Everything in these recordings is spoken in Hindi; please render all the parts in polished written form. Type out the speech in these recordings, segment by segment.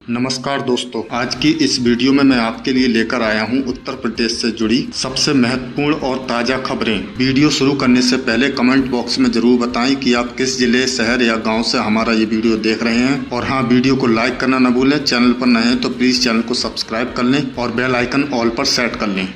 नमस्कार दोस्तों, आज की इस वीडियो में मैं आपके लिए लेकर आया हूं उत्तर प्रदेश से जुड़ी सबसे महत्वपूर्ण और ताज़ा खबरें। वीडियो शुरू करने से पहले कमेंट बॉक्स में जरूर बताएं कि आप किस जिले, शहर या गांव से हमारा ये वीडियो देख रहे हैं। और हाँ, वीडियो को लाइक करना न भूलें। चैनल पर नए हैं तो प्लीज़ चैनल को सब्सक्राइब कर लें और बेल आइकन ऑल पर सेट कर लें।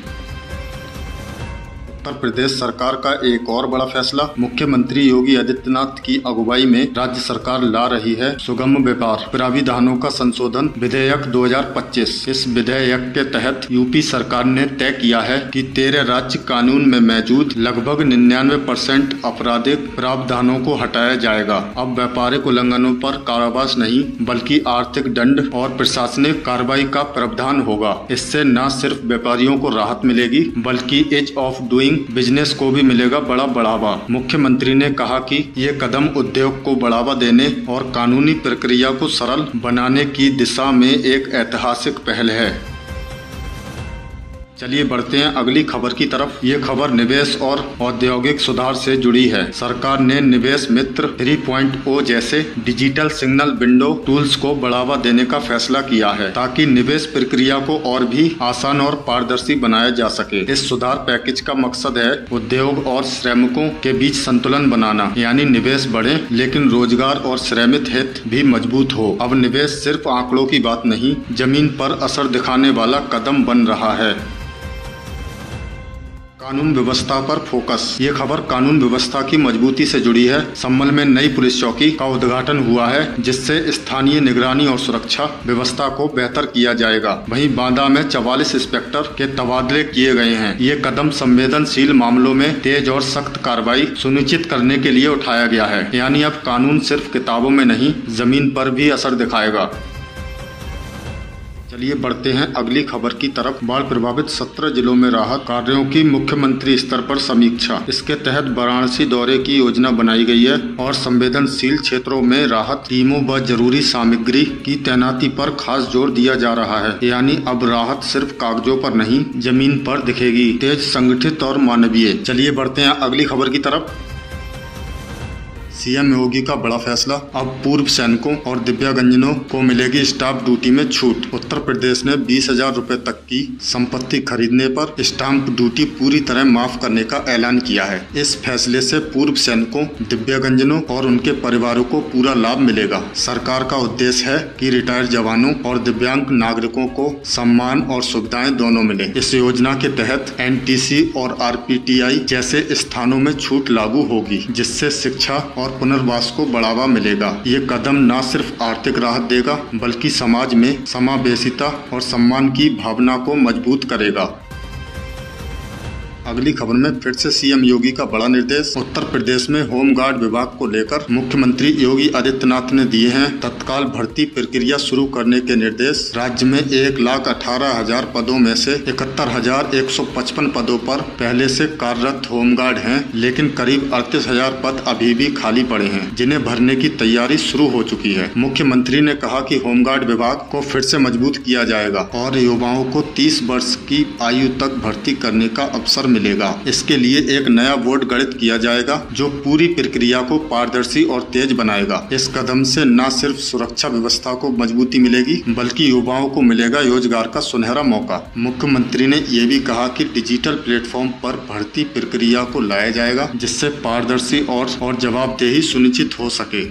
उत्तर प्रदेश सरकार का एक और बड़ा फैसला। मुख्यमंत्री योगी आदित्यनाथ की अगुवाई में राज्य सरकार ला रही है सुगम व्यापार प्राविधानों का संशोधन विधेयक 2025। इस विधेयक के तहत यूपी सरकार ने तय किया है कि 13 राज्य कानून में मौजूद लगभग 99% आपराधिक प्रावधानों को हटाया जाएगा। अब व्यापारिक उल्लंघनों पर कारावास नहीं बल्कि आर्थिक दंड और प्रशासनिक कार्रवाई का प्रावधान होगा। इससे न सिर्फ व्यापारियों को राहत मिलेगी बल्कि ईज ऑफ डूइंग बिजनेस को भी मिलेगा बड़ा बढ़ावा। मुख्यमंत्री ने कहा कि ये कदम उद्योग को बढ़ावा देने और कानूनी प्रक्रिया को सरल बनाने की दिशा में एक ऐतिहासिक पहल है। चलिए बढ़ते हैं अगली खबर की तरफ। ये खबर निवेश और औद्योगिक सुधार से जुड़ी है। सरकार ने निवेश मित्र 3.0 जैसे डिजिटल सिग्नल विंडो टूल्स को बढ़ावा देने का फैसला किया है ताकि निवेश प्रक्रिया को और भी आसान और पारदर्शी बनाया जा सके। इस सुधार पैकेज का मकसद है उद्योग और श्रमिकों के बीच संतुलन बनाना, यानी निवेश बढ़े लेकिन रोजगार और श्रमिक हित भी मजबूत हो। अब निवेश सिर्फ आंकड़ों की बात नहीं, जमीन पर असर दिखाने वाला कदम बन रहा है। कानून व्यवस्था पर फोकस। ये खबर कानून व्यवस्था की मजबूती से जुड़ी है। संभल में नई पुलिस चौकी का उद्घाटन हुआ है जिससे स्थानीय निगरानी और सुरक्षा व्यवस्था को बेहतर किया जाएगा। वहीं बांदा में 44 इंस्पेक्टर के तबादले किए गए हैं। ये कदम संवेदनशील मामलों में तेज और सख्त कार्रवाई सुनिश्चित करने के लिए उठाया गया है, यानी अब कानून सिर्फ किताबों में नहीं जमीन पर भी असर दिखाएगा। चलिए बढ़ते हैं अगली खबर की तरफ। बाढ़ प्रभावित 17 जिलों में राहत कार्यों की मुख्यमंत्री स्तर पर समीक्षा। इसके तहत वाराणसी दौरे की योजना बनाई गई है और संवेदनशील क्षेत्रों में राहत टीमों व जरूरी सामग्री की तैनाती पर खास जोर दिया जा रहा है, यानी अब राहत सिर्फ कागजों पर नहीं जमीन पर दिखेगी, तेज, संगठित और मानवीय। चलिए बढ़ते हैं अगली खबर की तरफ। सीएम योगी का बड़ा फैसला। अब पूर्व सैनिकों और दिव्यांगजनों को मिलेगी स्टाम्प ड्यूटी में छूट। उत्तर प्रदेश ने 20,000 रुपए तक की संपत्ति खरीदने पर स्टाम्प ड्यूटी पूरी तरह माफ करने का ऐलान किया है। इस फैसले से पूर्व सैनिकों, दिव्यांगजनों और उनके परिवारों को पूरा लाभ मिलेगा। सरकार का उद्देश्य है कि रिटायर जवानों और दिव्यांग नागरिकों को सम्मान और सुविधाएं दोनों मिले। इस योजना के तहत एनटीसी और आरपीटीआई जैसे स्थानों में छूट लागू होगी, जिससे शिक्षा और पुनर्वास को बढ़ावा मिलेगा। ये कदम न सिर्फ आर्थिक राहत देगा बल्कि समाज में समावेशिता और सम्मान की भावना को मजबूत करेगा। अगली खबर में फिर से सीएम योगी का बड़ा निर्देश। उत्तर प्रदेश में होमगार्ड विभाग को लेकर मुख्यमंत्री योगी आदित्यनाथ ने दिए हैं तत्काल भर्ती प्रक्रिया शुरू करने के निर्देश। राज्य में 1,18,000 पदों में से 71,155 पदों पर पहले से कार्यरत होमगार्ड हैं, लेकिन करीब 38,000 पद अभी भी खाली पड़े हैं, जिन्हें भरने की तैयारी शुरू हो चुकी है। मुख्यमंत्री ने कहा कि होमगार्ड विभाग को फिर से मजबूत किया जाएगा और युवाओं को 30 वर्ष की आयु तक भर्ती करने का अवसर मिलेगा। इसके लिए एक नया बोर्ड गठित किया जाएगा जो पूरी प्रक्रिया को पारदर्शी और तेज बनाएगा। इस कदम से न सिर्फ सुरक्षा व्यवस्था को मजबूती मिलेगी बल्कि युवाओं को मिलेगा रोजगार का सुनहरा मौका। मुख्यमंत्री ने यह भी कहा कि डिजिटल प्लेटफॉर्म पर भर्ती प्रक्रिया को लाया जाएगा जिससे पारदर्शी और जवाबदेही सुनिश्चित हो सके।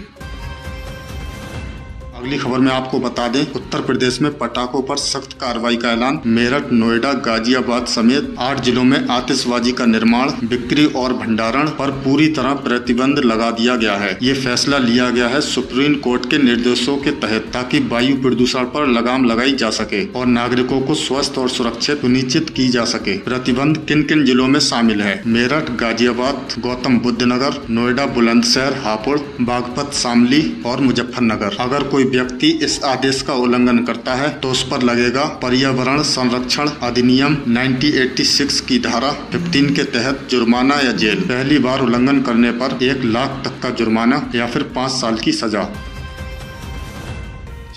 अगली खबर में आपको बता दें, उत्तर प्रदेश में पटाखों पर सख्त कार्रवाई का ऐलान। मेरठ, नोएडा, गाजियाबाद समेत 8 जिलों में आतिशबाजी का निर्माण, बिक्री और भंडारण पर पूरी तरह प्रतिबंध लगा दिया गया है। ये फैसला लिया गया है सुप्रीम कोर्ट के निर्देशों के तहत ताकि वायु प्रदूषण पर लगाम लगाई जा सके और नागरिकों को स्वस्थ और सुरक्षित सुनिश्चित की जा सके। प्रतिबंध किन किन जिलों में शामिल है? मेरठ, गाजियाबाद, गौतम बुद्ध नगर, नोएडा, बुलंदशहर, हापुड़, बागपत, शामली और मुजफ्फरनगर। अगर कोई व्यक्ति इस आदेश का उल्लंघन करता है तो उस पर लगेगा पर्यावरण संरक्षण अधिनियम 1986 की धारा 15 के तहत जुर्माना या जेल। पहली बार उल्लंघन करने पर 1 लाख तक का जुर्माना या फिर 5 साल की सजा।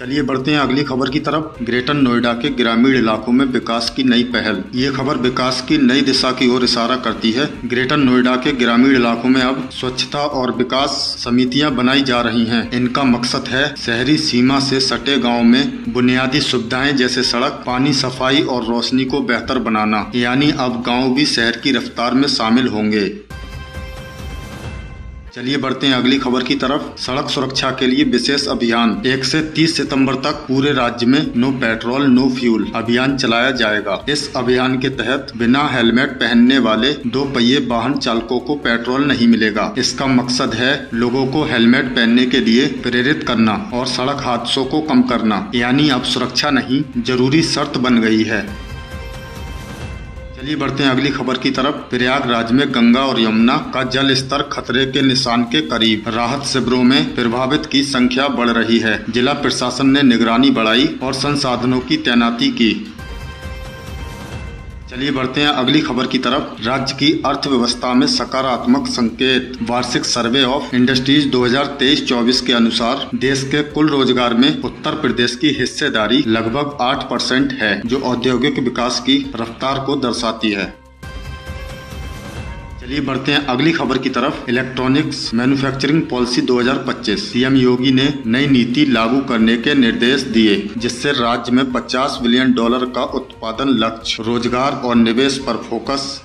चलिए बढ़ते हैं अगली खबर की तरफ। ग्रेटर नोएडा के ग्रामीण इलाकों में विकास की नई पहल। ये खबर विकास की नई दिशा की ओर इशारा करती है। ग्रेटर नोएडा के ग्रामीण इलाकों में अब स्वच्छता और विकास समितियां बनाई जा रही हैं। इनका मकसद है शहरी सीमा से सटे गाँव में बुनियादी सुविधाएं जैसे सड़क, पानी, सफाई और रोशनी को बेहतर बनाना। यानी अब गाँव भी शहर की रफ्तार में शामिल होंगे। चलिए बढ़ते हैं अगली खबर की तरफ। सड़क सुरक्षा के लिए विशेष अभियान। 1 से 30 सितंबर तक पूरे राज्य में नो पेट्रोल नो फ्यूल अभियान चलाया जाएगा। इस अभियान के तहत बिना हेलमेट पहनने वाले 2 पहिए वाहन चालकों को पेट्रोल नहीं मिलेगा। इसका मकसद है लोगों को हेलमेट पहनने के लिए प्रेरित करना और सड़क हादसों को कम करना। यानी अब सुरक्षा नहीं, जरूरी शर्त बन गई है। चलिए बढ़ते हैं अगली खबर की तरफ। प्रयागराज में गंगा और यमुना का जल स्तर खतरे के निशान के करीब। राहत शिविरों में प्रभावित की संख्या बढ़ रही है। जिला प्रशासन ने निगरानी बढ़ाई और संसाधनों की तैनाती की। चलिए बढ़ते हैं अगली खबर की तरफ। राज्य की अर्थव्यवस्था में सकारात्मक संकेत। वार्षिक सर्वे ऑफ इंडस्ट्रीज 2023-24 के अनुसार देश के कुल रोजगार में उत्तर प्रदेश की हिस्सेदारी लगभग 8% है, जो औद्योगिक विकास की रफ्तार को दर्शाती है। चलिए बढ़ते हैं अगली खबर की तरफ। Electronics manufacturing policy 2025। सीएम योगी ने नई नीति लागू करने के निर्देश दिए, जिससे राज्य में $50 बिलियन का उत्पादन लक्ष्य। रोजगार और निवेश पर फोकस।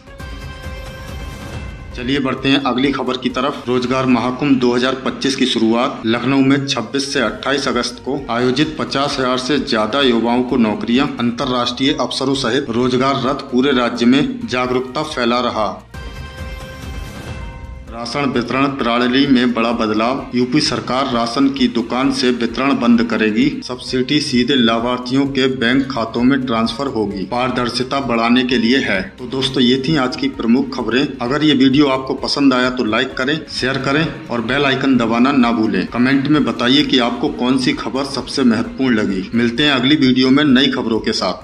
चलिए बढ़ते हैं अगली खबर की तरफ। रोजगार महाकुंभ 2025 की शुरुआत। लखनऊ में 26 से 28 अगस्त को आयोजित 50,000 से ज्यादा युवाओं को नौकरियां। अंतर्राष्ट्रीय अफसरों सहित रोजगार रथ पूरे राज्य में जागरूकता फैला रहा। राशन वितरण प्रणाली में बड़ा बदलाव। यूपी सरकार राशन की दुकान से वितरण बंद करेगी। सब्सिडी सीधे लाभार्थियों के बैंक खातों में ट्रांसफर होगी। पारदर्शिता बढ़ाने के लिए है। तो दोस्तों, ये थी आज की प्रमुख खबरें। अगर ये वीडियो आपको पसंद आया तो लाइक करें, शेयर करें और बेल आइकन दबाना ना भूलें। कमेंट में बताइए कि आपको कौन सी खबर सबसे महत्वपूर्ण लगी। मिलते हैं अगली वीडियो में नई खबरों के साथ।